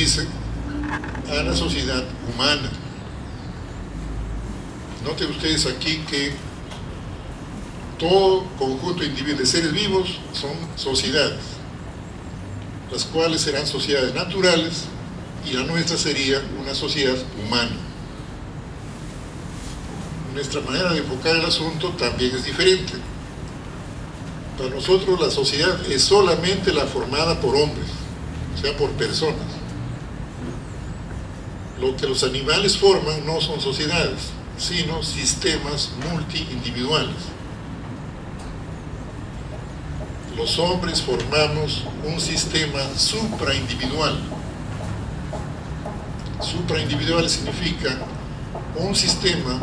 referirse a la sociedad humana. Noten ustedes aquí que todo conjunto de seres vivos son sociedades, las cuales serán sociedades naturales, y la nuestra sería una sociedad humana. Nuestra manera de enfocar el asunto también es diferente. Para nosotros la sociedad es solamente la formada por hombres, o sea, por personas. Lo que los animales forman no son sociedades, sino sistemas multiindividuales. Los hombres formamos un sistema supraindividual. Supraindividual significa un sistema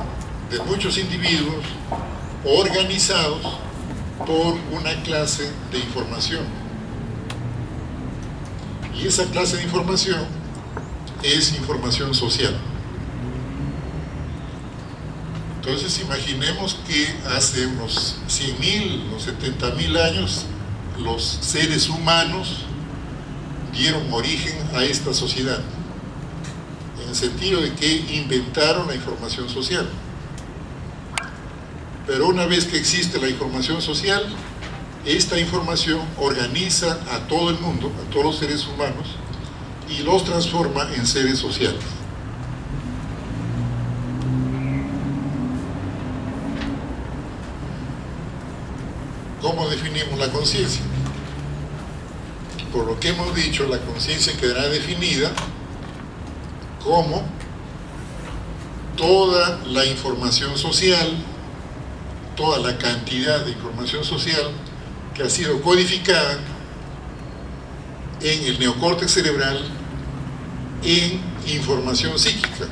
de muchos individuos organizados por una clase de información. Y esa clase de información es información social. Entonces imaginemos que hace unos 100.000, unos 70.000 años, los seres humanos dieron origen a esta sociedad, en el sentido de que inventaron la información social. Pero una vez que existe la información social, esta información organiza a todo el mundo, a todos los seres humanos, y los transforma en seres sociales. ¿Cómo definimos la conciencia? Por lo que hemos dicho, la conciencia quedará definida como toda la información social, toda la cantidad de información social que ha sido codificada en el neocórtex cerebral en información psíquica.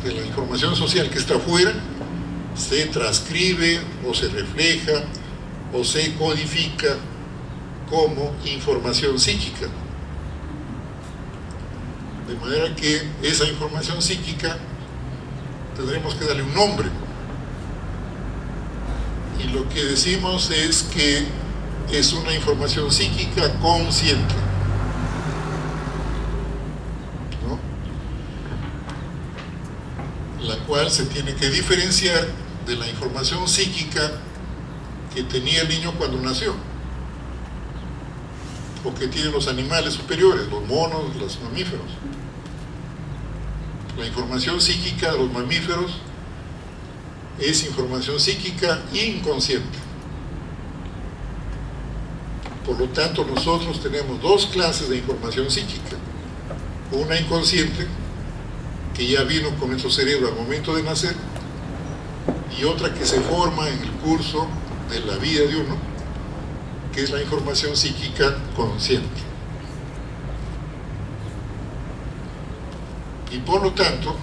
De la información social que está afuera se transcribe o se refleja o se codifica como información psíquica. De manera que esa información psíquica tendremos que darle un nombre. Y lo que decimos es que es una información psíquica consciente, ¿no? La cual se tiene que diferenciar de la información psíquica que tenía el niño cuando nació, o que tienen los animales superiores, los monos, los mamíferos. La información psíquica de los mamíferos es información psíquica inconsciente. Por lo tanto, nosotros tenemos dos clases de información psíquica. Una inconsciente, que ya vino con nuestro cerebro al momento de nacer, y otra que se forma en el curso de la vida de uno, que es la información psíquica consciente. Y por lo tanto,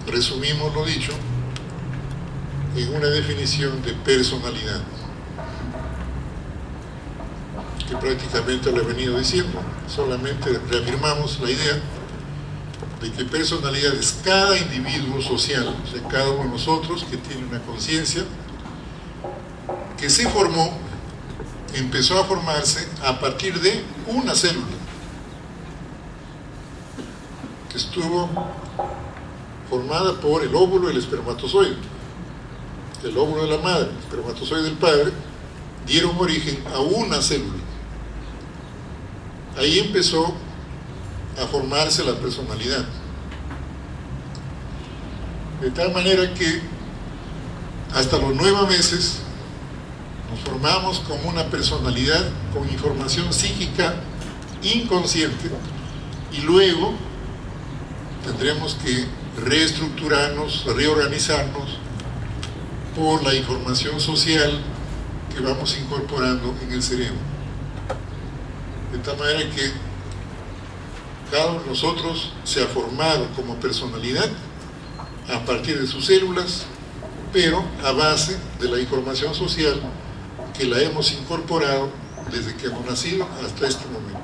resumimos lo dicho en una definición de personalidad, que prácticamente lo he venido diciendo. Solamente reafirmamos la idea de que personalidad es cada individuo social, o sea, cada uno de nosotros que tiene una conciencia que se formó, empezó a formarse a partir de una célula que estuvo formada por el óvulo y el espermatozoide. El óvulo de la madre, el espermatozoide del padre, dieron origen a una célula. Ahí empezó a formarse la personalidad. De tal manera que hasta los 9 meses nos formamos como una personalidad con información psíquica inconsciente, y luego tendremos que reestructurarnos, reorganizarnos por la información social que vamos incorporando en el cerebro. De tal manera que cada uno de nosotros se ha formado como personalidad a partir de sus células, pero a base de la información social que la hemos incorporado desde que hemos nacido hasta este momento.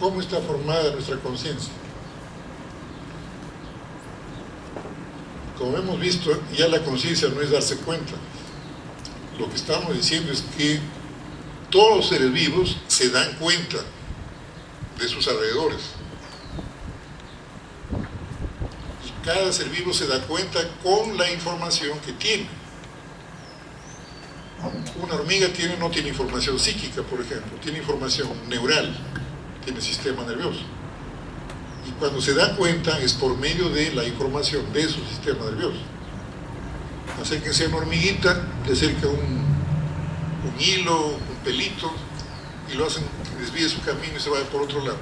¿Cómo está formada nuestra conciencia? Como hemos visto, ya la conciencia no es darse cuenta. Lo que estamos diciendo es que todos los seres vivos se dan cuenta de sus alrededores. Y cada ser vivo se da cuenta con la información que tiene. Una hormiga no tiene información psíquica, por ejemplo, tiene información neural, tiene sistema nervioso. Y cuando se da cuenta es por medio de la información de su sistema nervioso. Acérquense a una hormiguita, le acerca un hilo, un pelito, y lo hacen que desvíe su camino y se vaya por otro lado.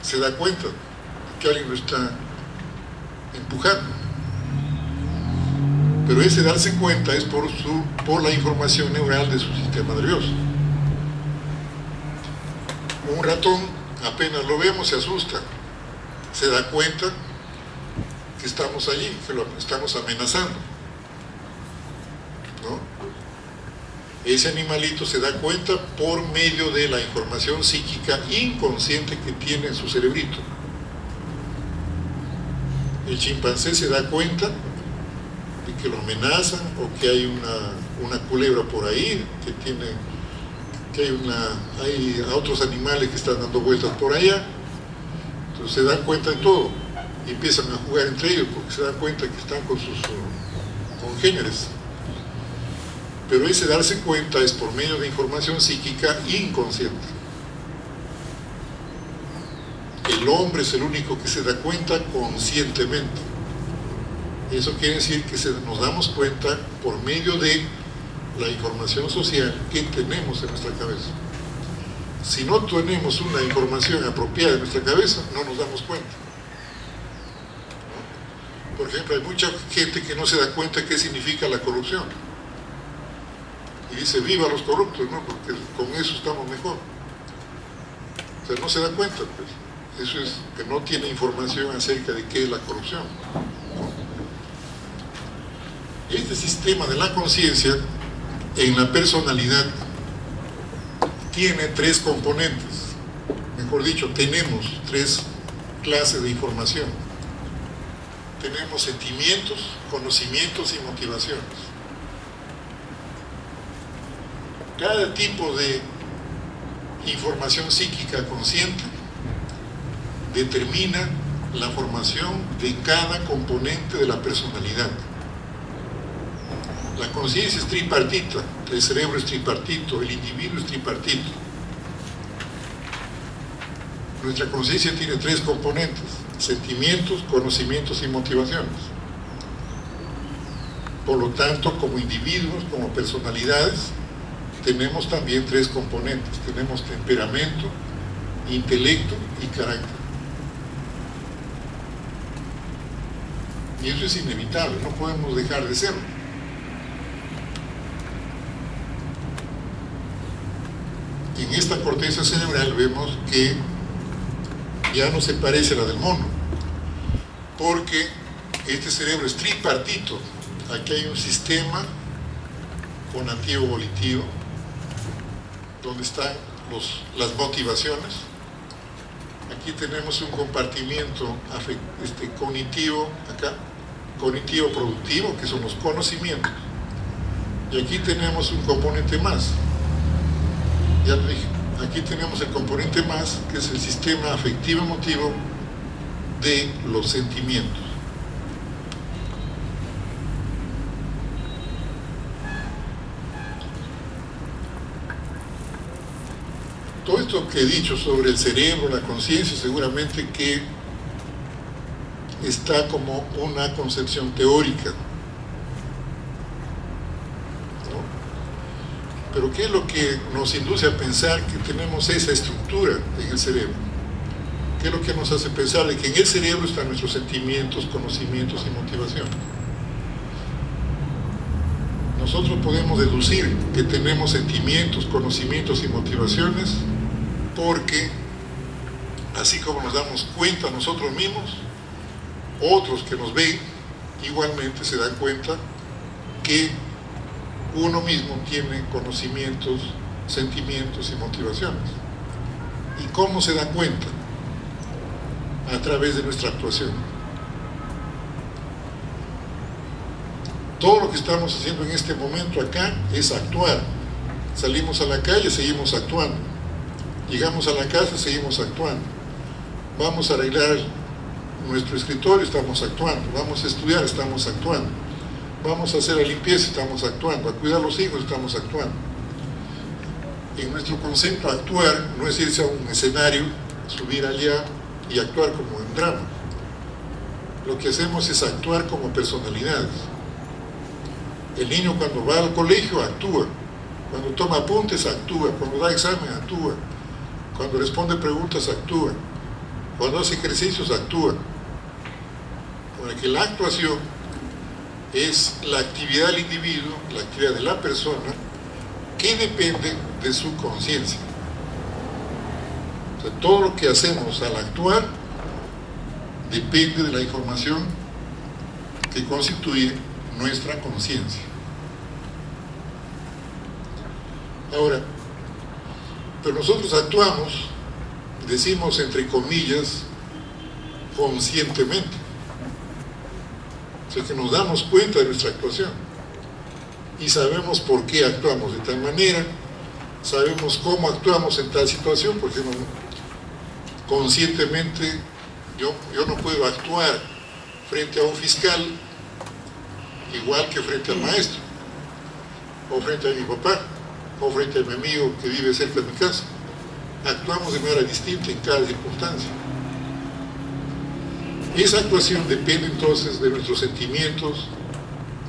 Se da cuenta que alguien lo está empujando. Pero ese darse cuenta es por la información neural de su sistema nervioso. Un ratón, apenas lo vemos, se asusta. Se da cuenta que estamos allí, que lo estamos amenazando, ¿no? Ese animalito se da cuenta por medio de la información psíquica inconsciente que tiene en su cerebrito. El chimpancé se da cuenta de que lo amenazan o que hay una culebra por ahí, que hay otros animales que están dando vueltas por allá. Entonces se dan cuenta de todo y empiezan a jugar entre ellos porque se dan cuenta que están con sus congéneres. Pero ese darse cuenta es por medio de información psíquica inconsciente. El hombre es el único que se da cuenta conscientemente. Eso quiere decir que nos damos cuenta por medio de la información social que tenemos en nuestra cabeza. Si no tenemos una información apropiada en nuestra cabeza, no nos damos cuenta. Por ejemplo, hay mucha gente que no se da cuenta qué significa la corrupción. Y dice, viva los corruptos, ¿no? Porque con eso estamos mejor. O sea, no se da cuenta, pues. Eso es que no tiene información acerca de qué es la corrupción. Este sistema de la conciencia en la personalidad tiene tres componentes. Mejor dicho, tenemos tres clases de información. Tenemos sentimientos, conocimientos y motivaciones. Cada tipo de información psíquica consciente determina la formación de cada componente de la personalidad. La conciencia es tripartita, el cerebro es tripartito, el individuo es tripartito. Nuestra conciencia tiene tres componentes: sentimientos, conocimientos y motivaciones. Por lo tanto, como individuos, como personalidades, tenemos también tres componentes. Tenemos temperamento, intelecto y carácter. Y eso es inevitable, no podemos dejar de serlo. En esta corteza cerebral vemos que ya no se parece a la del mono, porque este cerebro es tripartito. Aquí hay un sistema fonativo volitivo, donde están las motivaciones. Aquí tenemos un compartimiento cognitivo, acá, cognitivo productivo, que son los conocimientos. Y aquí tenemos un componente más. Ya lo dije, aquí tenemos el componente más, que es el sistema afectivo emotivo de los sentimientos. Todo esto que he dicho sobre el cerebro, la conciencia, seguramente que está como una concepción teórica, ¿no? Pero ¿qué es lo que nos induce a pensar que tenemos esa estructura en el cerebro? ¿Qué es lo que nos hace pensar de que en el cerebro están nuestros sentimientos, conocimientos y motivaciones? Nosotros podemos deducir que tenemos sentimientos, conocimientos y motivaciones porque, así como nos damos cuenta nosotros mismos, otros que nos ven igualmente se dan cuenta que uno mismo tiene conocimientos, sentimientos y motivaciones. ¿Y cómo se da cuenta? A través de nuestra actuación. Todo lo que estamos haciendo en este momento acá es actuar. Salimos a la calle, seguimos actuando. Llegamos a la casa, seguimos actuando. Vamos a arreglar nuestro escritorio, estamos actuando. Vamos a estudiar, estamos actuando. Vamos a hacer la limpieza, estamos actuando. A cuidar a los hijos, estamos actuando. En nuestro concepto, actuar no es irse a un escenario, subir allá y actuar como en drama. Lo que hacemos es actuar como personalidades. El niño cuando va al colegio actúa, cuando toma apuntes actúa, cuando da examen actúa, cuando responde preguntas actúa, cuando hace ejercicios actúa. Porque la actuación es la actividad del individuo, la actividad de la persona, que depende de su conciencia. O sea, todo lo que hacemos al actuar depende de la información que constituye nuestra conciencia. Ahora, pero nosotros actuamos, decimos entre comillas, conscientemente. O sea que nos damos cuenta de nuestra actuación y sabemos por qué actuamos de tal manera, sabemos cómo actuamos en tal situación, porque no, conscientemente yo no puedo actuar frente a un fiscal igual que frente al maestro, o frente a mi papá, o frente a mi amigo que vive cerca de mi casa. Actuamos de manera distinta en cada circunstancia. Esa actuación depende entonces de nuestros sentimientos,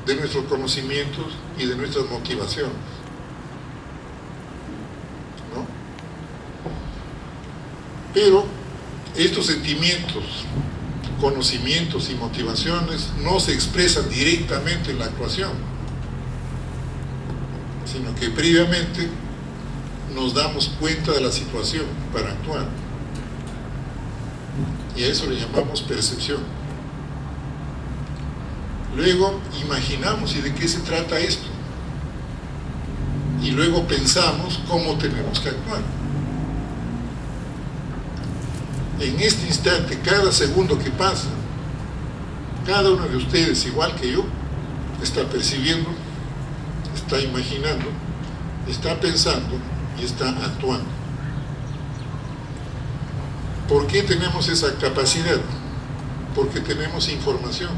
de nuestros conocimientos y de nuestras motivaciones, ¿no? Pero estos sentimientos, conocimientos y motivaciones no se expresan directamente en la actuación, sino que previamente nos damos cuenta de la situación para actuar. Y a eso le llamamos percepción. Luego imaginamos y de qué se trata esto. Y luego pensamos cómo tenemos que actuar. En este instante, cada segundo que pasa, cada uno de ustedes, igual que yo, está percibiendo, está imaginando, está pensando y está actuando. ¿Por qué tenemos esa capacidad? Porque tenemos información.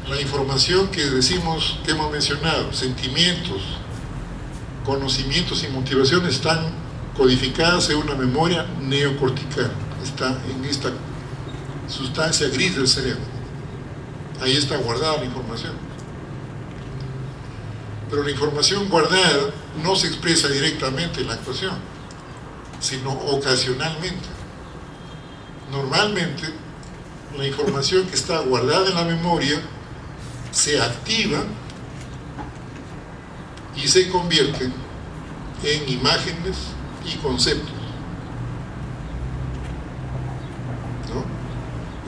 La información que decimos, que hemos mencionado, sentimientos, conocimientos y motivaciones están codificadas en una memoria neocortical. Está en esta sustancia gris del cerebro. Ahí está guardada la información. Pero la información guardada no se expresa directamente en la actuación, sino ocasionalmente. Normalmente, la información que está guardada en la memoria se activa y se convierte en imágenes y conceptos, ¿no?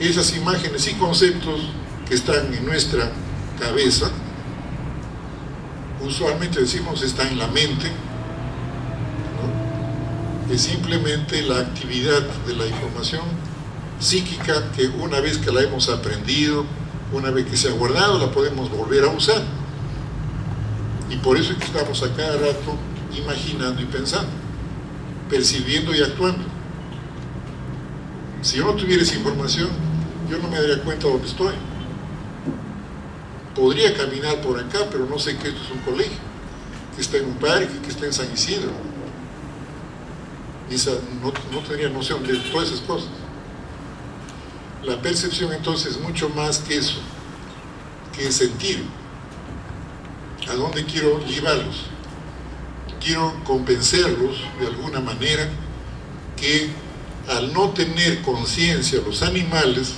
Esas imágenes y conceptos que están en nuestra cabeza, usualmente decimos están en la mente, ¿no? Es simplemente la actividad de la información psíquica que una vez que la hemos aprendido, una vez que se ha guardado, la podemos volver a usar. Y por eso es que estamos a cada rato imaginando y pensando, percibiendo y actuando. Si yo no tuviera esa información, yo no me daría cuenta de dónde estoy. Podría caminar por acá, pero no sé que esto es un colegio, que está en un parque, que está en San Isidro. No tendría noción de todas esas cosas. La percepción entonces es mucho más que eso, que sentir. ¿A dónde quiero llevarlos? Quiero convencerlos de alguna manera que al no tener conciencia los animales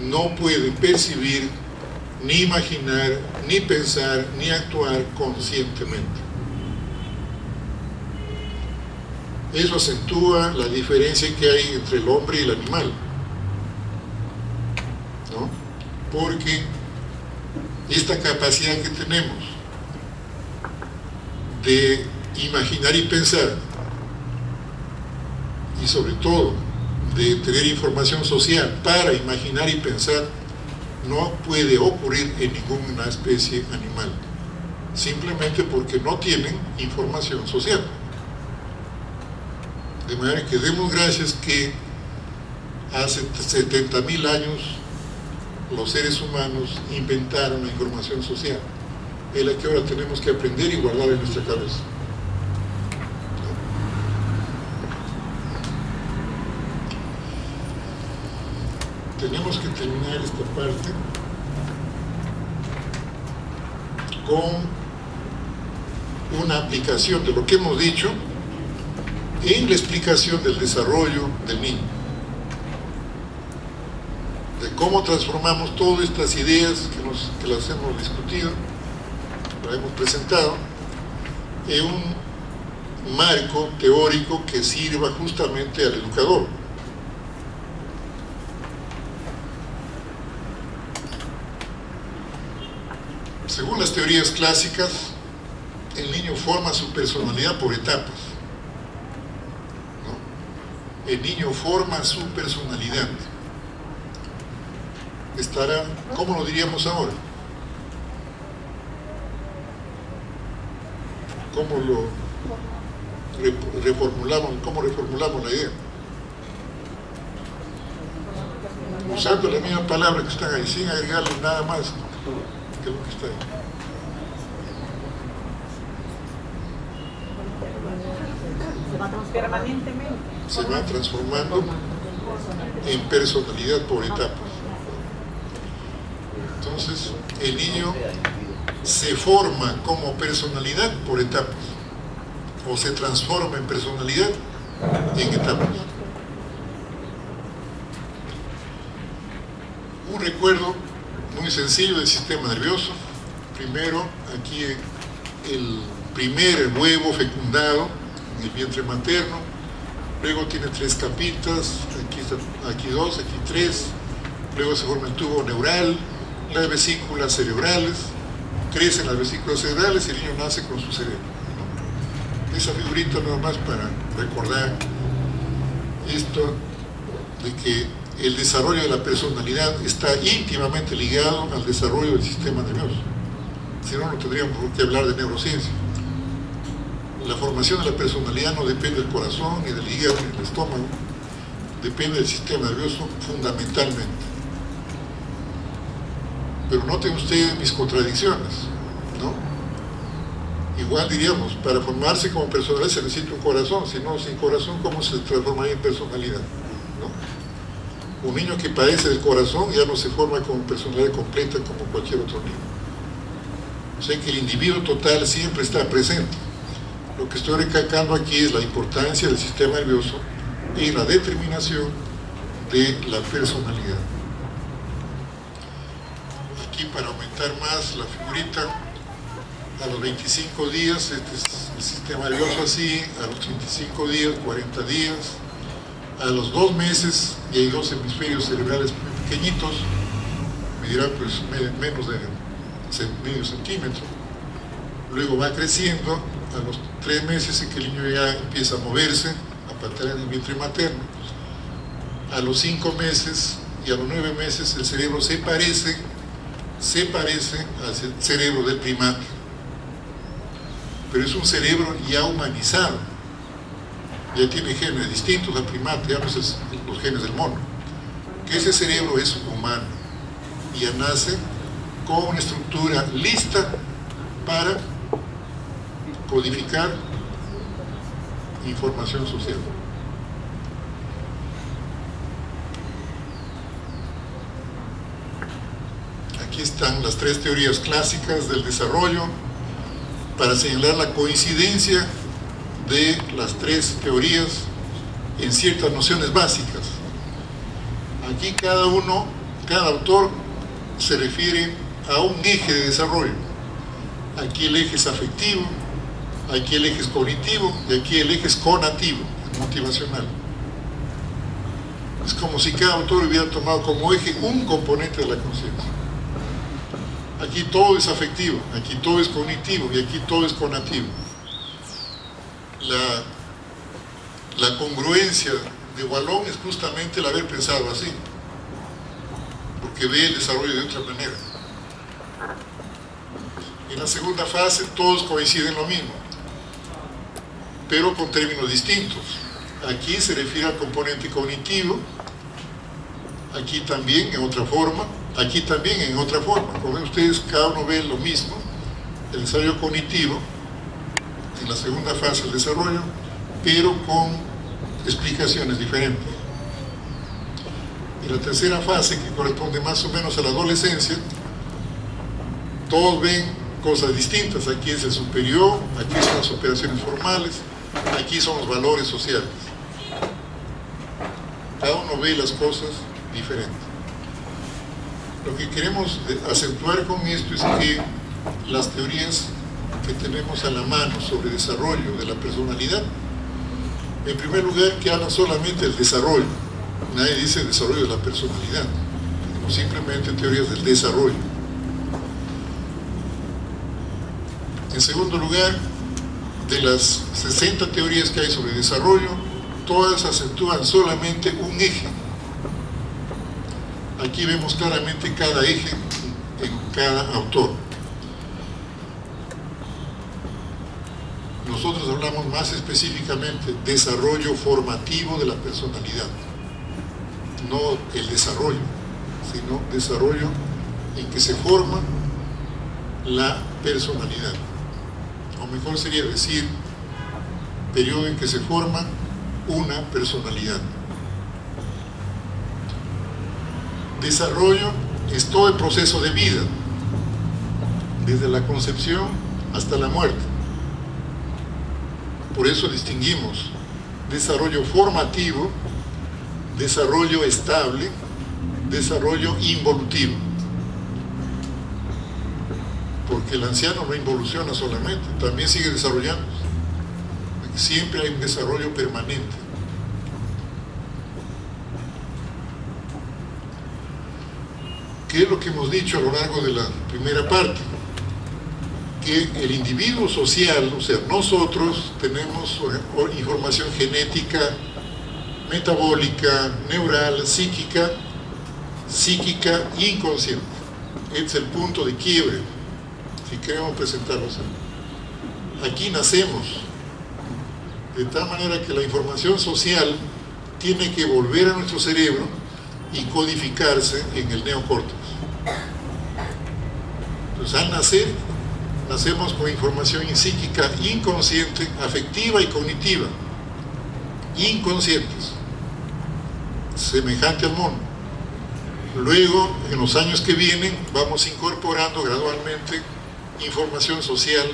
no pueden percibir, ni imaginar, ni pensar, ni actuar conscientemente. Eso acentúa la diferencia que hay entre el hombre y el animal, ¿no? Porque esta capacidad que tenemos de imaginar y pensar, y sobre todo de tener información social para imaginar y pensar, no puede ocurrir en ninguna especie animal, simplemente porque no tienen información social. De manera que demos gracias que hace 70.000 años los seres humanos inventaron la información social, es la que ahora tenemos que aprender y guardar en nuestra cabeza. Tenemos que terminar esta parte con una aplicación de lo que hemos dicho en la explicación del desarrollo del niño, de cómo transformamos todas estas ideas que las hemos discutido, las hemos presentado, en un marco teórico que sirva justamente al educador. Según las teorías clásicas, el niño forma su personalidad por etapas, ¿no? El niño forma su personalidad. Estará, ¿cómo lo diríamos ahora? ¿Cómo lo reformulamos? ¿Cómo reformulamos la idea? Usando la misma palabra que están ahí, sin agregarle nada más que lo que está ahí. Permanentemente. Se va transformando en personalidad por etapas. Entonces, el niño se forma como personalidad por etapas, o se transforma en personalidad en etapas. Un recuerdo muy sencillo del sistema nervioso. Primero, aquí el primer huevo fecundado en el vientre materno, luego tiene 3 capitas, aquí 2, aquí 3, luego se forma el tubo neural, las vesículas cerebrales, crecen las vesículas cerebrales y el niño nace con su cerebro, ¿no? Esa figurita nada más para recordar esto de que el desarrollo de la personalidad está íntimamente ligado al desarrollo del sistema nervioso. Si no, no tendríamos por qué hablar de neurociencia. La formación de la personalidad no depende del corazón, ni del hígado, ni del estómago. Depende del sistema nervioso fundamentalmente. Pero noten ustedes mis contradicciones, ¿no? Igual diríamos, para formarse como personalidad se necesita un corazón, si no, sin corazón, ¿cómo se transformaría en personalidad? ¿No? Un niño que padece del corazón ya no se forma como personalidad completa como cualquier otro niño. O sea que el individuo total siempre está presente. Lo que estoy recalcando aquí es la importancia del sistema nervioso en la determinación de la personalidad. Aquí, para aumentar más la figurita, a los 25 días, este es el sistema nervioso así, a los 35 días, 40 días, a los 2 meses, y hay 2 hemisferios cerebrales muy pequeñitos, medirán pues menos de medio centímetro. Luego va creciendo a los 3 meses en que el niño ya empieza a moverse, a patear en el vientre materno. A los 5 meses y a los 9 meses el cerebro se parece al cerebro del primate, pero es un cerebro ya humanizado, ya tiene genes distintos al primate, ya no es los genes del mono, que ese cerebro es humano y ya nace con una estructura lista para codificar información social. Aquí están las 3 teorías clásicas del desarrollo para señalar la coincidencia de las 3 teorías en ciertas nociones básicas. Aquí cada autor se refiere a un eje de desarrollo. Aquí el eje es afectivo, aquí el eje es cognitivo y aquí el eje es conativo, motivacional. Es como si cada autor hubiera tomado como eje un componente de la conciencia. Aquí todo es afectivo, aquí todo es cognitivo y aquí todo es conativo. La congruencia de Wallon es justamente el haber pensado así, porque que ve el desarrollo de otra manera. En la segunda fase todos coinciden en lo mismo, pero con términos distintos. Aquí se refiere al componente cognitivo, aquí también en otra forma, aquí también en otra forma. Como ven ustedes, cada uno ve lo mismo, el desarrollo cognitivo, en la segunda fase del desarrollo, pero con explicaciones diferentes. En la tercera fase, que corresponde más o menos a la adolescencia, todos ven cosas distintas. Aquí es el superior, aquí son las operaciones formales, aquí son los valores sociales. Cada uno ve las cosas diferentes. Lo que queremos acentuar con esto es que las teorías que tenemos a la mano sobre desarrollo de la personalidad, en primer lugar, que hablan solamente del desarrollo. Nadie dice desarrollo de la personalidad, sino simplemente teorías del desarrollo. En segundo lugar, de las 60 teorías que hay sobre desarrollo, todas acentúan solamente un eje. Aquí vemos claramente cada eje en cada autor. Nosotros hablamos más específicamente de desarrollo formativo de la personalidad. No el desarrollo, sino desarrollo en que se forma la personalidad. O mejor sería decir, periodo en que se forma una personalidad. Desarrollo es todo el proceso de vida, desde la concepción hasta la muerte. Por eso distinguimos desarrollo formativo, desarrollo estable, desarrollo involutivo. Porque el anciano no involuciona solamente, también sigue desarrollándose. Siempre hay un desarrollo permanente. ¿Qué es lo que hemos dicho a lo largo de la primera parte? Que el individuo social, o sea, nosotros tenemos información genética, metabólica, neural, psíquica e inconsciente. Este es el punto de quiebre, si queremos presentarlo así. Aquí nacemos, de tal manera que la información social tiene que volver a nuestro cerebro y codificarse en el neocórtex. Entonces, al nacer, nacemos con información psíquica inconsciente, afectiva y cognitiva, inconscientes, semejante al mono. Luego, en los años que vienen, vamos incorporando gradualmente información social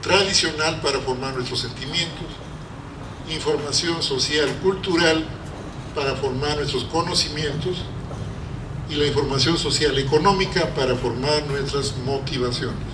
tradicional para formar nuestros sentimientos, información social cultural para formar nuestros conocimientos y la información social económica para formar nuestras motivaciones.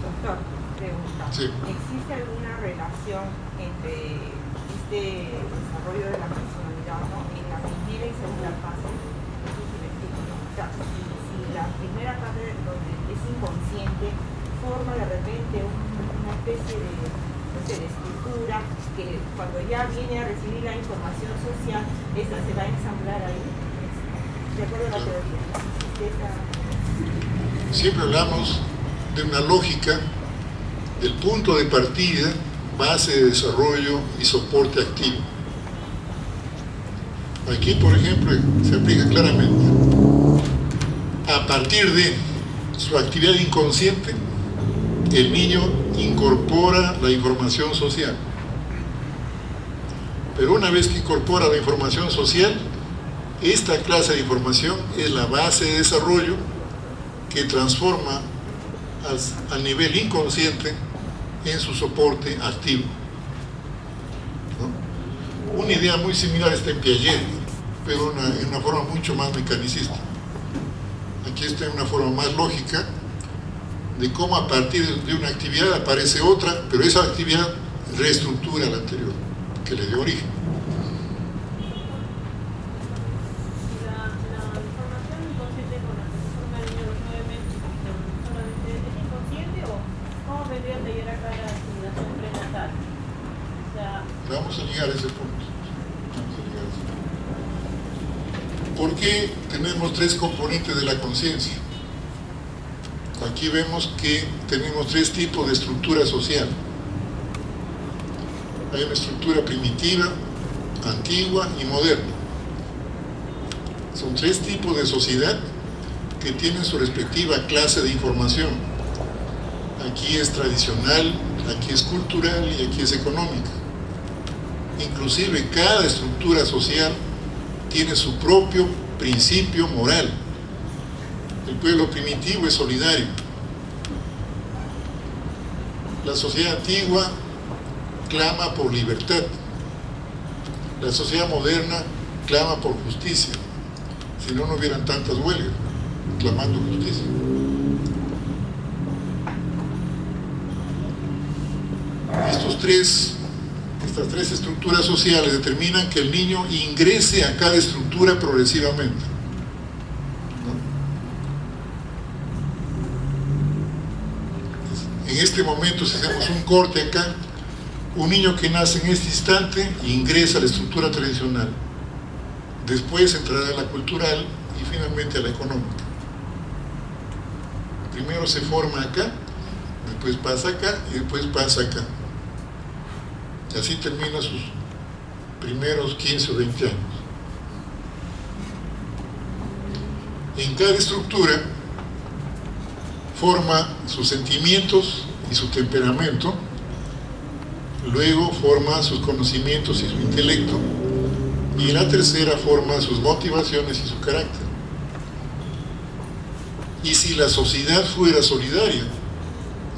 Doctor, pregunta. Sí. ¿Existe alguna relación entre este desarrollo de la personalidad, ¿no?, en la primera y segunda fase? No sé si me explico, ¿no? O sea, si la primera fase donde es inconsciente forma de repente una especie de estructura que cuando ya viene a recibir la información social, esta se va a ensamblar ahí, de acuerdo a la teoría. Siempre hablamos de una lógica del punto de partida, base de desarrollo y soporte activo. Aquí, por ejemplo, se aplica claramente. A partir de su actividad inconsciente, el niño incorpora la información social. Pero una vez que incorpora la información social, esta clase de información es la base de desarrollo que transforma al nivel inconsciente en su soporte activo, ¿no? Una idea muy similar está en Piaget, pero en una forma mucho más mecanicista. Aquí está en una forma más lógica de cómo a partir de una actividad aparece otra, pero esa actividad reestructura la anterior, que le dio origen. La información inconsciente con la que se forma el niño de los 9 meses, ¿solamente es inconsciente o cómo vendría a llegar acá la estimulación prenatal? O sea, Vamos a llegar a ese punto. ¿Por qué qué tenemos tres componentes de la conciencia? Aquí vemos que tenemos tres tipos de estructura social. Hay una estructura primitiva, antigua y moderna. Son tres tipos de sociedad que tienen su respectiva clase de información. Aquí es tradicional, aquí es cultural y aquí es económica. Inclusive cada estructura social tiene su propio principio moral. El pueblo primitivo es solidario. La sociedad antigua clama por libertad. La sociedad moderna clama por justicia. Si no, no hubieran tantas huelgas clamando justicia. Estas tres estructuras sociales determinan que el niño ingrese a cada estructura progresivamente. En este momento, si hacemos un corte acá, un niño que nace en este instante ingresa a la estructura tradicional. Después entrará a la cultural y finalmente a la económica. Primero se forma acá, después pasa acá y después pasa acá. Y así termina sus primeros 15 o 20 años. En cada estructura forma sus sentimientos y su temperamento, luego forma sus conocimientos y su intelecto, y en la tercera forma sus motivaciones y su carácter. Y si la sociedad fuera solidaria,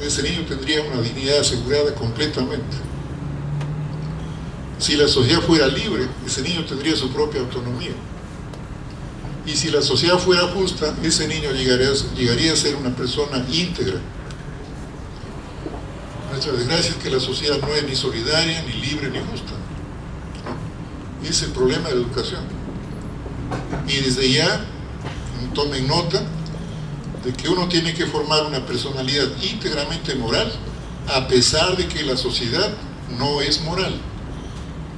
ese niño tendría una dignidad asegurada completamente. Si la sociedad fuera libre, ese niño tendría su propia autonomía. Y si la sociedad fuera justa, ese niño llegaría a ser una persona íntegra. Nuestra desgracia es que la sociedad no es ni solidaria, ni libre, ni justa. Ese es el problema de la educación. Y desde ya, tomen nota de que uno tiene que formar una personalidad íntegramente moral, a pesar de que la sociedad no es moral,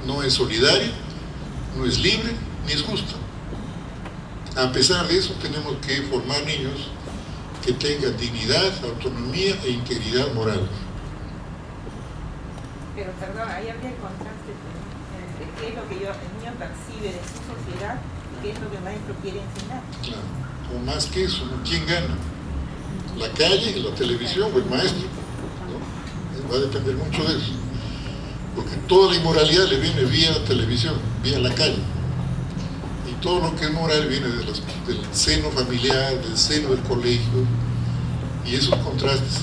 no es solidaria, no es libre, ni es justa. A pesar de eso, tenemos que formar niños que tengan dignidad, autonomía e integridad moral. Pero perdón, ahí habría el contraste entre qué es lo que el niño percibe de su sociedad y qué es lo que el maestro quiere enseñar. Claro. O más que eso, ¿quién gana? ¿La calle, la televisión o el maestro? ¿No? Va a depender mucho de eso. Porque toda la inmoralidad le viene vía la televisión, vía la calle. Y todo lo que es moral viene del seno familiar, del seno del colegio. Y esos contrastes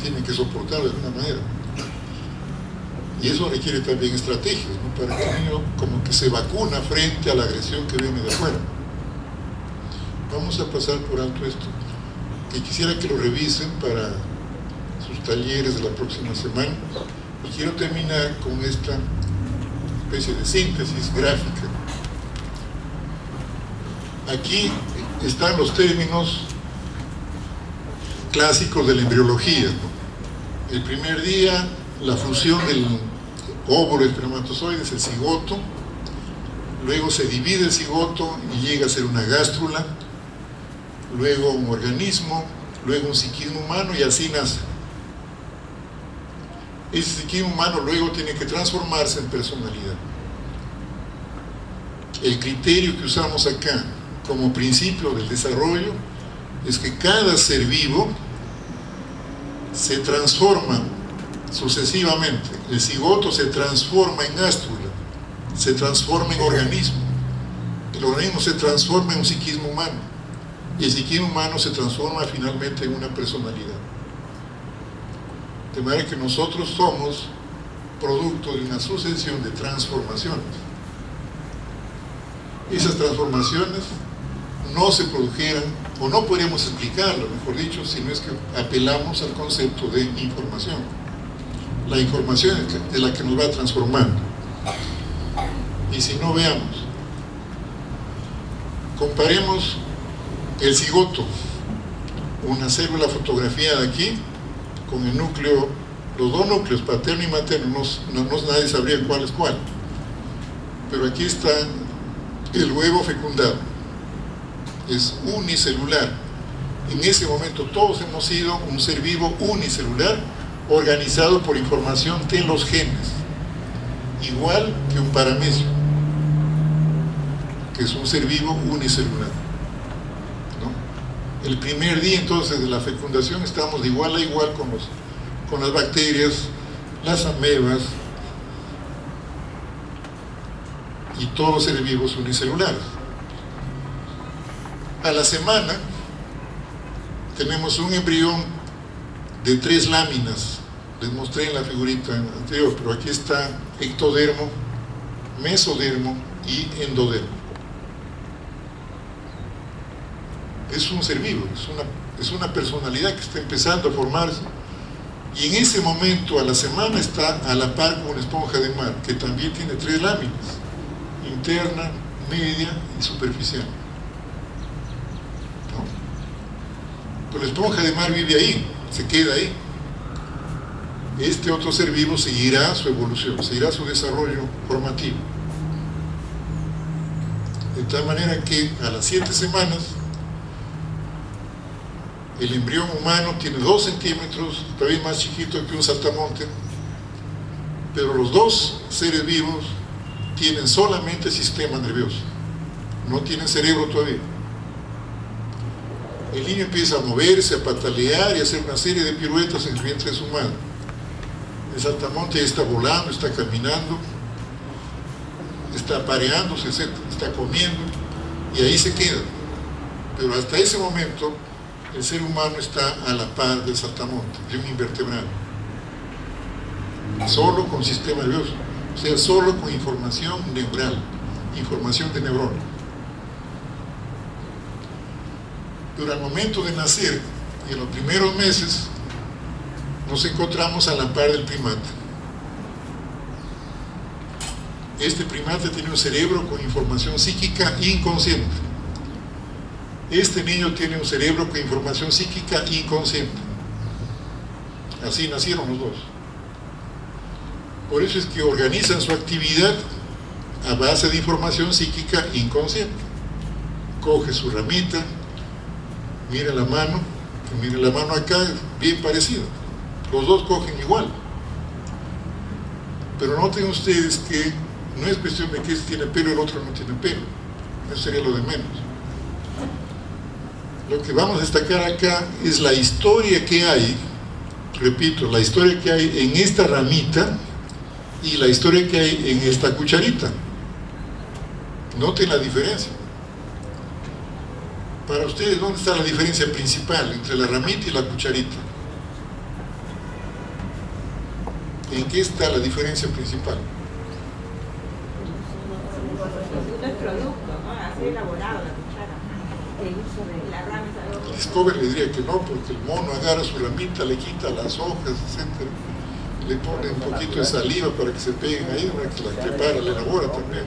tienen que soportar de alguna manera. Y eso requiere también estrategias, ¿no? Para que el niño como que se vacuna frente a la agresión que viene de afuera. Vamos a pasar por alto esto, que quisiera que lo revisen para sus talleres de la próxima semana. Y quiero terminar con esta especie de síntesis gráfica. Aquí están los términos clásicos de la embriología, ¿no? El primer día, la fusión del óvulo espermatozoide es el cigoto, luego se divide el cigoto y llega a ser una gástrula, luego un organismo, luego un psiquismo humano y así nace. Ese psiquismo humano luego tiene que transformarse en personalidad. El criterio que usamos acá como principio del desarrollo es que cada ser vivo se transforma sucesivamente. El cigoto se transforma en gástrula, se transforma en organismo, el organismo se transforma en un psiquismo humano y el psiquismo humano se transforma finalmente en una personalidad. De manera que nosotros somos producto de una sucesión de transformaciones. Esas transformaciones no se produjeran, o no podríamos explicarlo, mejor dicho, si no es que apelamos al concepto de información. La información es la que nos va transformando. Y si no, veamos, comparemos el cigoto, una célula fotografiada aquí, con el núcleo, los dos núcleos, paterno y materno, nadie sabría cuál es cuál. Pero aquí está el huevo fecundado. es unicelular. En ese momento todos hemos sido un ser vivo unicelular organizado por información de los genes, igual que un paramecio, que es un ser vivo unicelular, ¿no? El primer día entonces de la fecundación estamos de igual a igual con las bacterias, las amebas y todos los seres vivos unicelulares. A la semana tenemos un embrión de 3 láminas. Les mostré en la figurita anterior, pero aquí está ectodermo, mesodermo y endodermo. Es un ser vivo, es una personalidad que está empezando a formarse, y en ese momento a la semana está a la par con una esponja de mar, que también tiene 3 láminas, interna, media y superficial. ¿No? Pero la esponja de mar vive ahí, se queda ahí. Este otro ser vivo seguirá su evolución, seguirá su desarrollo formativo. De tal manera que a las 7 semanas el embrión humano tiene 2 centímetros, todavía más chiquito que un saltamonte, pero los 2 seres vivos tienen solamente sistema nervioso, no tienen cerebro todavía. El niño empieza a moverse, a patalear y a hacer una serie de piruetas en el vientre de su madre. El saltamonte ya está volando, está caminando, está pareándose, está comiendo, y ahí se queda. Pero hasta ese momento el ser humano está a la par del saltamonte, de un invertebrado, solo con sistema nervioso, o sea, solo con información neural, información de neurona. Pero al momento de nacer, y en los primeros meses, nos encontramos a la par del primate. Este primate tiene un cerebro con información psíquica inconsciente. Este niño tiene un cerebro con información psíquica inconsciente. Así nacieron los dos. Por eso es que organizan su actividad a base de información psíquica inconsciente. Coge su ramita, mira la mano acá, bien parecido. Los dos cogen igual. Pero noten ustedes que no es cuestión de que este tiene pelo y el otro no tiene pelo. Eso sería lo de menos. Lo que vamos a destacar acá es la historia que hay, repito, la historia que hay en esta ramita y la historia que hay en esta cucharita. Noten la diferencia. Para ustedes, ¿dónde está la diferencia principal entre la ramita y la cucharita? ¿En qué está la diferencia principal? El producto, ¿no? Así elaborado la cuchara. El uso de la ramita. Discover le diría que no, porque el mono agarra su ramita, le quita las hojas, etc. Le pone un poquito de saliva para que se peguen ahí, ¿no? Que la prepara, la elabora también.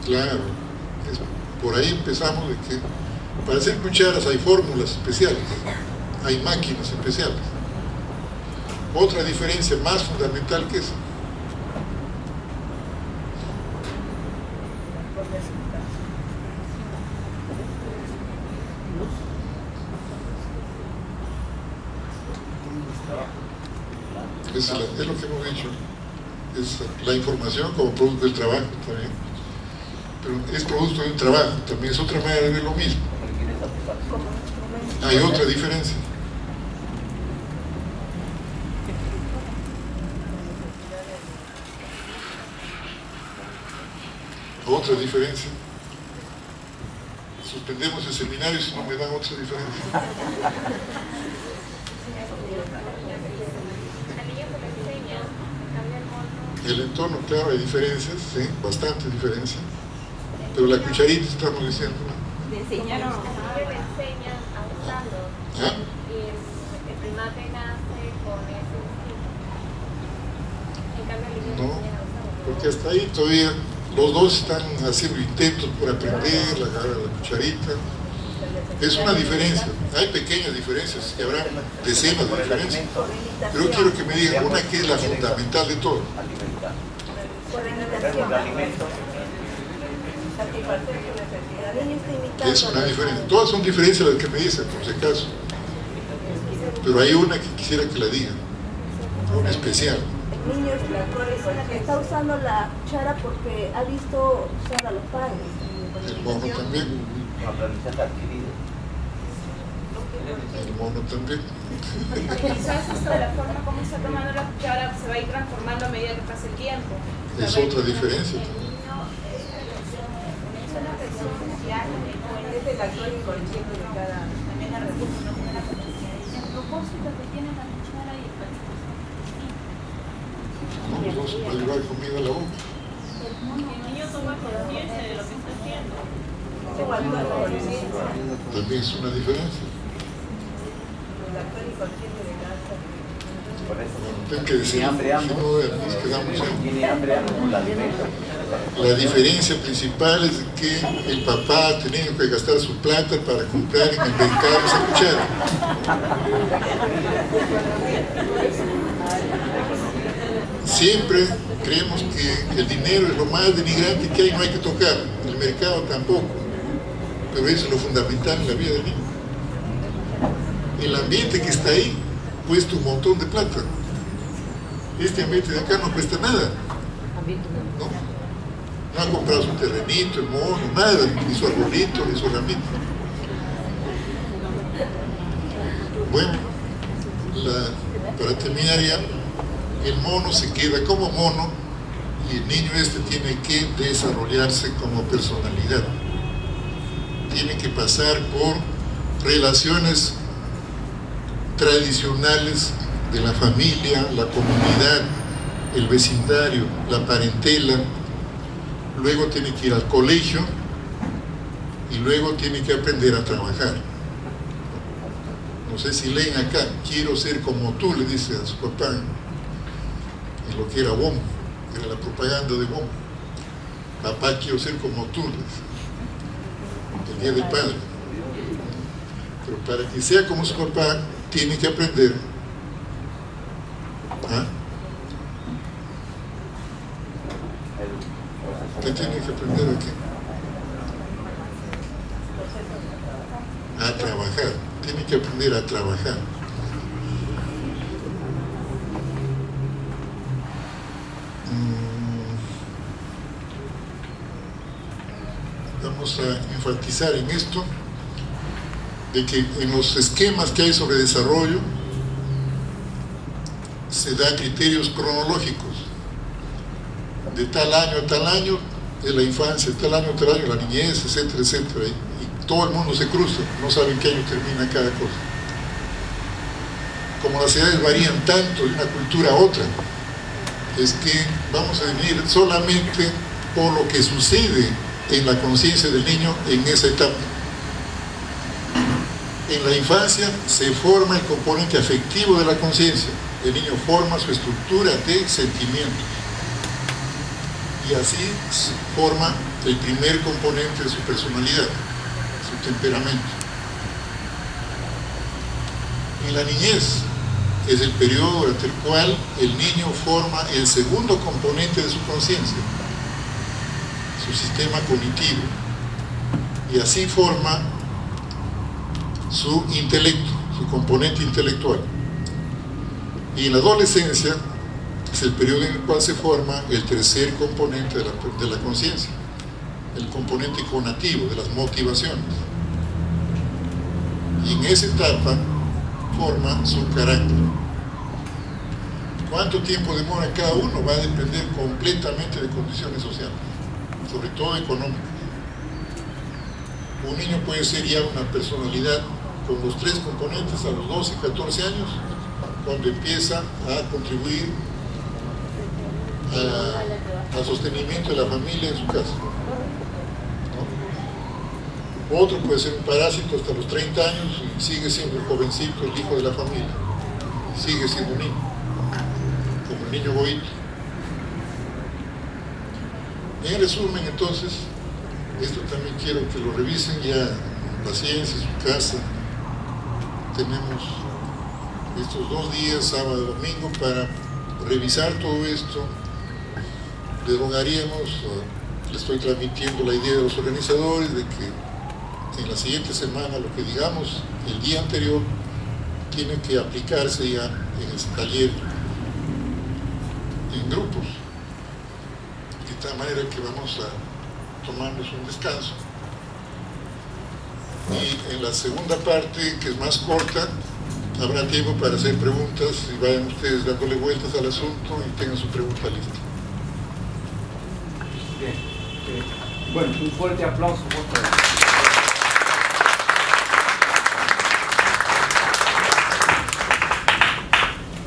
Claro, por ahí empezamos de que para hacer cucharas hay fórmulas especiales, hay máquinas especiales. Otra diferencia más fundamental que esa. Es lo que hemos dicho, es la información como producto del trabajo también, pero es producto de un trabajo, también es otra manera de ver lo mismo. Hay otra diferencia. Otra diferencia. Suspendemos el seminario si no me dan otra diferencia. El entorno, claro, hay diferencias, sí, bastante diferencia. Pero la cucharita estamos diciendo. Le enseñaron. Le enseñan a usarlo. ¿Ah? Y el primate nace con ese instinto. En cambio, el niño le No, enseñan a usarlo. porque hasta ahí todavía los dos están haciendo intentos por aprender, la agarra la cucharita. Es una diferencia, hay pequeñas diferencias, y habrá decenas de diferencias. Pero quiero que me digan una que es la fundamental de todo. necesita. Por El limitación. alimento. Satisfacer su necesidad. El niño está imitando. Es una diferencia. Todas son diferencias las que me dicen, por si acaso. Pero hay una que quisiera que la digan. Una especial. El niño es la que está usando la cuchara porque ha visto usar a los padres. El mono también. Aprendizaje adquirido. El mono también. Quizás esto de la forma como está tomando la cuchara se va a ir transformando a medida que pasa el tiempo. Es otra diferencia. Es una presión social, es el actor inconsciente de cada. También la recurso, no tiene la capacidad. El propósito que tiene la cuchara y el platillo. No, los dos va a llevar comida a la boca. El niño toma conciencia de lo que está haciendo. También es una diferencia. El actor inconsciente de cada. Por eso. Tengo que decir, Tiene hambre, si no, nos quedamos en... Tiene hambre, con la alimento. La diferencia principal es que el papá ha tenido que gastar su plata para comprar en el mercado esa cuchara. Siempre creemos que el dinero es lo más denigrante que hay, no hay que tocar. El mercado tampoco. Pero eso es lo fundamental en la vida del niño. El ambiente que está ahí cuesta un montón de plata. Este ambiente de acá no cuesta nada. No ha comprado su terrenito, el mono, nada, ni su arbolito, ni su ramito. Bueno, para terminar ya, el mono se queda como mono y el niño este tiene que desarrollarse como personalidad. Tiene que pasar por relaciones tradicionales de la familia, la comunidad, el vecindario, la parentela. Luego tiene que ir al colegio y luego tiene que aprender a trabajar. No sé si leen acá, quiero ser como tú, le dice a su papá, en lo que era BOM, era la propaganda de BOM. Papá, quiero ser como tú, le dice, el día del padre. Pero para que sea como su papá, tiene que aprender. ¿Ah? ¿Qué tiene que aprender aquí? A trabajar. Tiene que aprender a trabajar. Vamos a enfatizar en esto de que en los esquemas que hay sobre desarrollo se dan criterios cronológicos. De tal año a tal año es la infancia, de tal año a tal año la niñez, etcétera, etcétera. Y todo el mundo se cruza, no saben qué año termina cada cosa. Como las edades varían tanto de una cultura a otra, es que vamos a definir solamente por lo que sucede en la conciencia del niño en esa etapa. En la infancia se forma el componente afectivo de la conciencia. El niño forma su estructura de sentimientos. Y así se forma el primer componente de su personalidad, su temperamento. En la niñez es el periodo durante el cual el niño forma el segundo componente de su conciencia, su sistema cognitivo, y así forma su intelecto, su componente intelectual. Y en la adolescencia es el periodo en el cual se forma el tercer componente de la conciencia, el componente cognitivo, de las motivaciones. Y en esa etapa forma su carácter. ¿Cuánto tiempo demora cada uno? Va a depender completamente de condiciones sociales, sobre todo económicas. Un niño puede ser ya una personalidad con los tres componentes a los 12, 14 años, cuando empieza a contribuir al sostenimiento de la familia en su casa. ¿No? Otro puede ser un parásito hasta los 30 años y sigue siendo el jovencito, el hijo de la familia. Sigue siendo un niño, como el niño bohito. En resumen, entonces, esto también quiero que lo revisen ya en paciencia, en su casa. Tenemos estos 2 días, sábado y domingo, para revisar todo esto, le rogaríamos, le estoy transmitiendo la idea de los organizadores de que en la siguiente semana lo que digamos el día anterior tiene que aplicarse ya en este taller en grupos, de tal manera que vamos a tomarnos un descanso. Y en la segunda parte, que es más corta, habrá tiempo para hacer preguntas y vayan ustedes dándole vueltas al asunto y tengan su pregunta lista. Bien. Bueno, un fuerte aplauso por favor.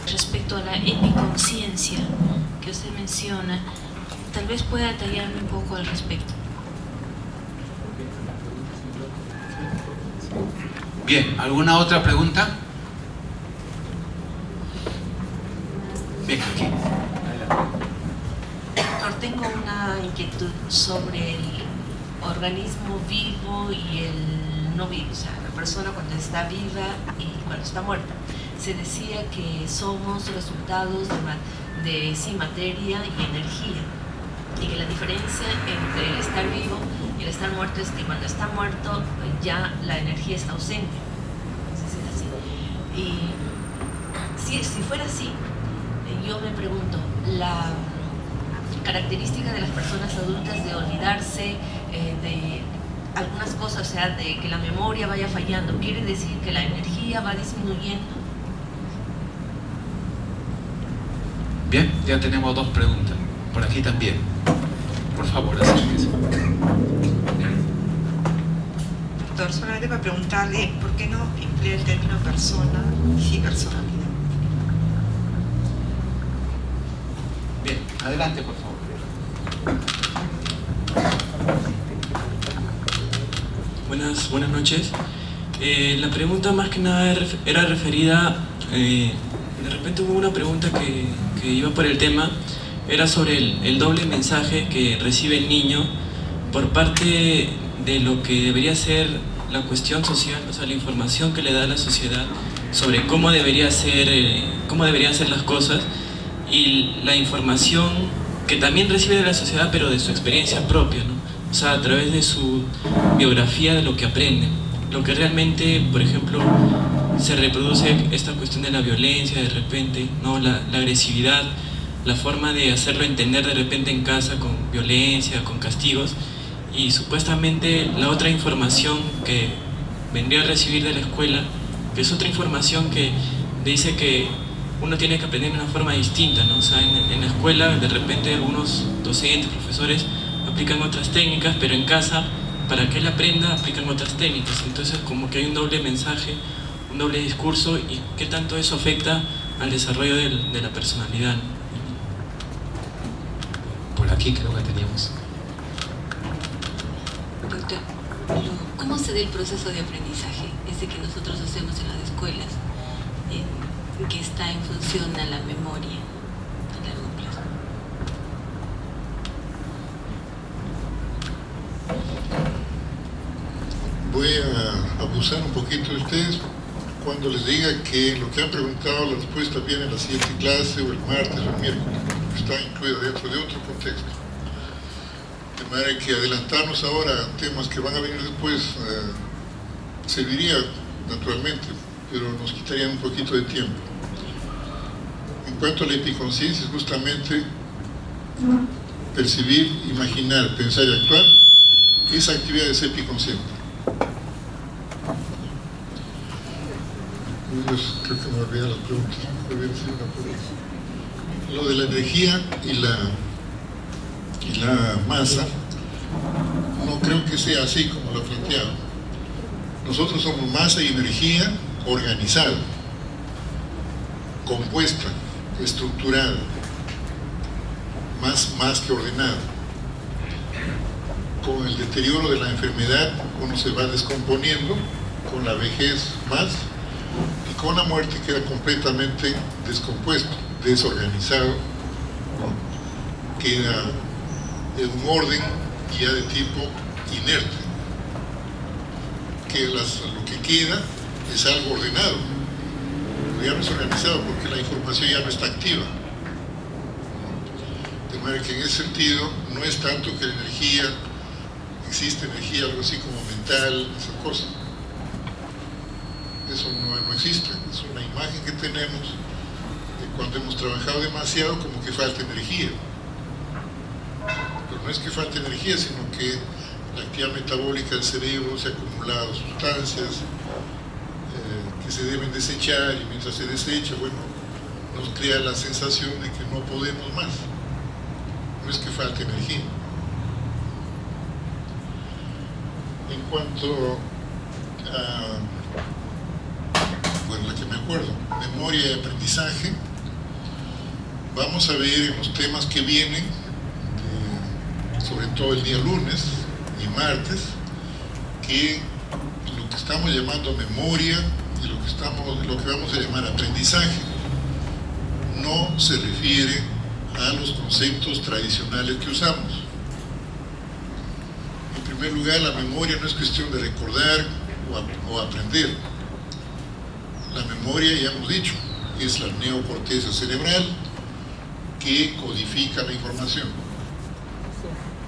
Respecto a la epiconciencia que usted menciona, tal vez pueda detallarme un poco al respecto. Bien, ¿alguna otra pregunta? Bien, aquí. Doctor, tengo una inquietud sobre el organismo vivo y el no vivo, o sea, la persona cuando está viva y cuando está muerta. Se decía que somos resultados de sí, materia y energía, y que la diferencia entre el estar vivo y el estar muerto es que cuando está muerto ya la energía está ausente. Entonces es así. Y si fuera así, yo me pregunto, la característica de las personas adultas de olvidarse de algunas cosas, o sea, de que la memoria vaya fallando, ¿quiere decir que la energía va disminuyendo? Bien, ya tenemos dos preguntas. Por aquí también. Por favor, acérquese. Doctor, solamente para preguntarle, ¿por qué no emplea el término persona y sí personalidad? Bien, adelante, por favor. Buenas noches. La pregunta más que nada era referida, de repente hubo una pregunta que iba por el tema, era sobre el doble mensaje que recibe el niño por parte de lo que debería ser la cuestión social, o sea, la información que le da la sociedad sobre cómo deberían ser las cosas, y la información que también recibe de la sociedad, pero de su experiencia propia, ¿no? O sea, a través de su biografía, de lo que aprende. Lo que realmente, por ejemplo, se reproduce esta cuestión de la violencia de repente, ¿no? La agresividad, la forma de hacerlo entender de repente en casa con violencia, con castigos, y supuestamente la otra información que vendría a recibir de la escuela, que es otra información que dice que uno tiene que aprender de una forma distinta, ¿no? O sea, en la escuela de repente algunos docentes, profesores aplican otras técnicas, pero en casa, para que él aprenda, aplican otras técnicas. Entonces como que hay un doble mensaje, un doble discurso, y qué tanto eso afecta al desarrollo de la personalidad. Por aquí creo que teníamos. Doctor, ¿cómo se da el proceso de aprendizaje? Ese que nosotros hacemos en las escuelas, que está en función a la memoria a largo plazo. Voy a abusar un poquito de ustedes cuando les diga que lo que han preguntado, la respuesta viene en la siguiente clase, o el martes o el miércoles, está incluido dentro de otro contexto. De manera que adelantarnos ahora a temas que van a venir después serviría naturalmente, pero nos quitarían un poquito de tiempo. En cuanto a la epiconciencia, es justamente percibir, imaginar, pensar y actuar. Esa actividad es epiconsciente. Creo que me olvidé las preguntas. Lo de la energía y la masa, no creo que sea así como lo he planteado. Nosotros somos masa y energía organizada, compuesta, estructurada, más que ordenada. Con el deterioro de la enfermedad uno se va descomponiendo, con la vejez más, y con la muerte queda completamente descompuesto, desorganizado, ¿no? Queda en un orden ya de tipo inerte, que lo que queda es algo ordenado, pero ya no es organizado porque la información ya no está activa, ¿no? De manera que en ese sentido no es tanto que la energía, existe energía, algo así como mental, esa cosa. Eso no existe, es una imagen que tenemos de cuando hemos trabajado demasiado como que falta energía. Pero no es que falte energía, sino que la actividad metabólica del cerebro se ha acumulado sustancias que se deben desechar, y mientras se desecha, bueno, nos crea la sensación de que no podemos más. No es que falte energía. En cuanto a, bueno, la que me acuerdo, memoria y aprendizaje, vamos a ver en los temas que vienen, sobre todo el día lunes y martes, que lo que estamos llamando memoria y lo que vamos a llamar aprendizaje no se refiere a los conceptos tradicionales que usamos. En primer lugar, la memoria no es cuestión de recordar o aprender. La memoria, ya hemos dicho, es la neocorteza cerebral que codifica la información.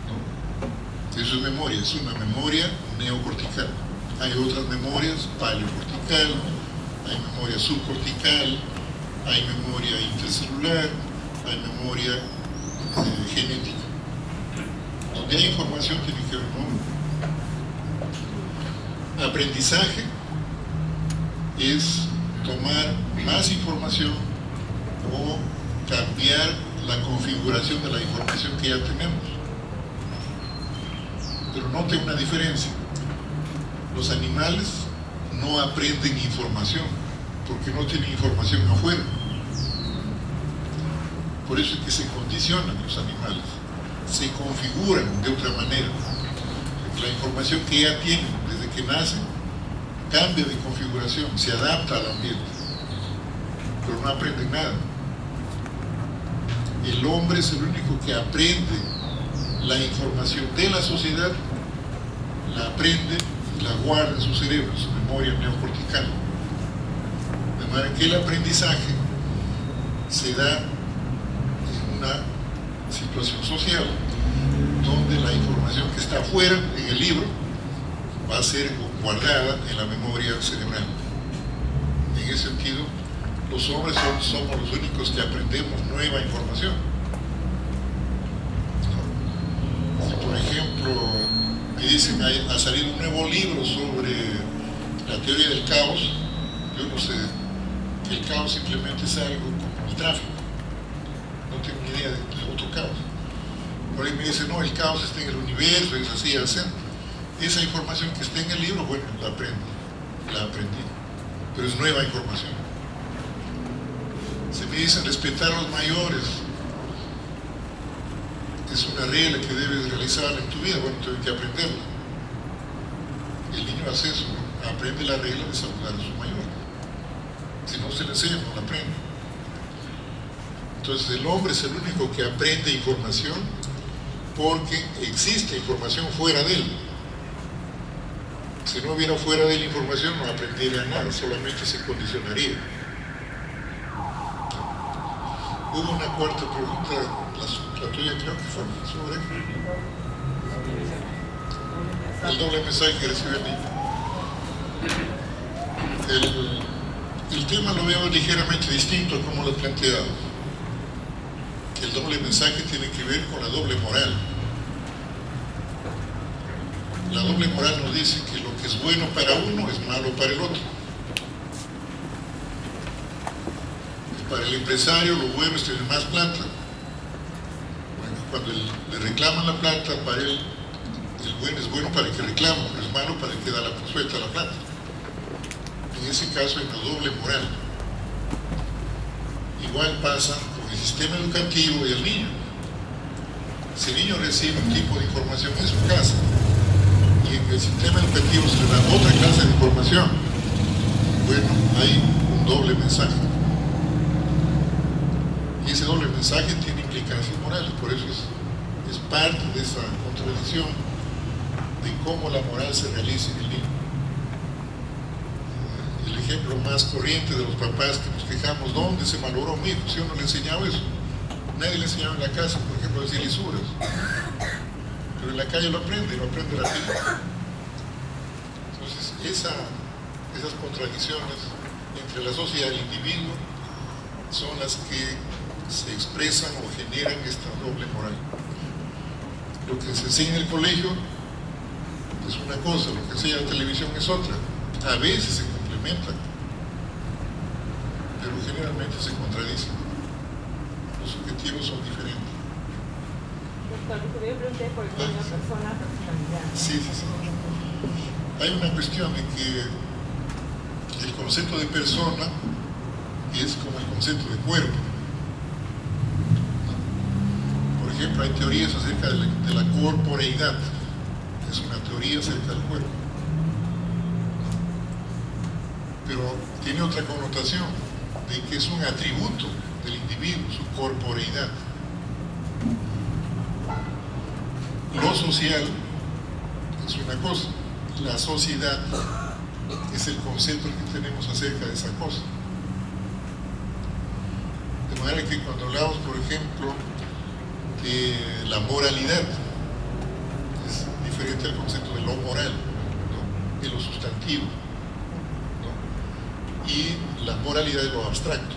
¿No? Eso es memoria, es una memoria neocortical. Hay otras memorias, paleocortical, hay memoria subcortical, hay memoria intercelular, hay memoria genética. Donde hay información tiene que haber memoria. Aprendizaje es tomar más información o cambiar la configuración de la información que ya tenemos. Pero note una diferencia. Los animales no aprenden información porque no tienen información afuera. Por eso es que se condicionan los animales, se configuran de otra manera. La información que ya tienen desde que nacen cambia de configuración, se adapta al ambiente, pero no aprenden nada. El hombre es el único que aprende la información de la sociedad, la aprende y la guarda en su cerebro, en su memoria neocortical. De manera que el aprendizaje se da en una situación social donde la información que está afuera en el libro va a ser guardada en la memoria cerebral. En ese sentido, los hombres somos los únicos que aprendemos nueva información. Si por ejemplo me dicen ha salido un nuevo libro sobre la teoría del caos, yo no sé, el caos simplemente es algo como el tráfico, no tengo ni idea de otro caos. Por ahí me dicen, no, el caos está en el universo, es así, así. Esa información que está en el libro, bueno, la aprendí, pero es nueva información. Se me dicen respetar a los mayores, es una regla que debes realizar en tu vida, bueno, tienes que aprenderla. El niño hace eso, ¿no? Aprende la regla de saludar a su mayor. Si no se le enseña, no la aprende. Entonces el hombre es el único que aprende información porque existe información fuera de él. Si no hubiera fuera de la información, no aprendería nada, solamente se condicionaría. Hubo una cuarta pregunta, la tuya creo que fue sobre el doble mensaje que recibe el niño. El tema lo veo ligeramente distinto a como lo he planteado. El doble mensaje tiene que ver con la doble moral. La doble moral nos dice que lo que es bueno para uno es malo para el otro. Para el empresario lo bueno es tener más plata. Bueno, cuando le reclaman la plata, para él el bueno es bueno para el que reclama, pero es malo para el que da la suelta a la plata. En ese caso hay una doble moral. Igual pasa con el sistema educativo y el niño. Si el niño recibe un tipo de información en su casa y en el sistema educativo se le da otra clase de información, bueno, hay un doble mensaje. Y ese doble mensaje tiene implicancias morales, por eso es parte de esa contradicción de cómo la moral se realiza en el niño. El ejemplo más corriente de los papás que nos quejamos, ¿dónde se malogró mi hijo? Si yo no le enseñaba eso. Nadie le enseñaba en la casa, por ejemplo, a decir lisuras. Pero en la calle lo aprende rápido. Entonces, esas contradicciones entre la sociedad y el individuo son las que se expresan o generan esta doble moral. Lo que se enseña en el colegio es una cosa, lo que enseña la televisión es otra. A veces se complementan, pero generalmente se contradicen. Los objetivos son diferentes. Doctor, yo pregunté por el término persona, personalidad. Sí. Hay una cuestión de que el concepto de persona es como el concepto de cuerpo. Por ejemplo, hay teorías acerca de la corporeidad. Es una teoría acerca del cuerpo. Pero tiene otra connotación, de que es un atributo del individuo, su corporeidad. Lo social es una cosa, la sociedad es el concepto que tenemos acerca de esa cosa. De manera que cuando hablamos, por ejemplo, de la moralidad, es diferente al concepto de lo moral, ¿no? De lo sustantivo, ¿no? Y la moralidad de lo abstracto.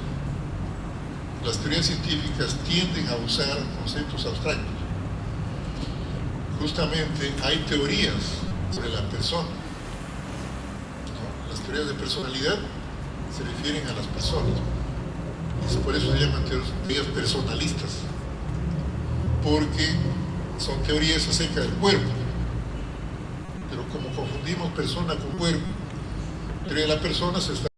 Las teorías científicas tienden a usar conceptos abstractos. Justamente hay teorías sobre la persona, ¿no? Las teorías de personalidad se refieren a las personas. Y por eso se llaman teorías personalistas, porque son teorías acerca del cuerpo. Pero como confundimos persona con cuerpo, la teoría de la persona se está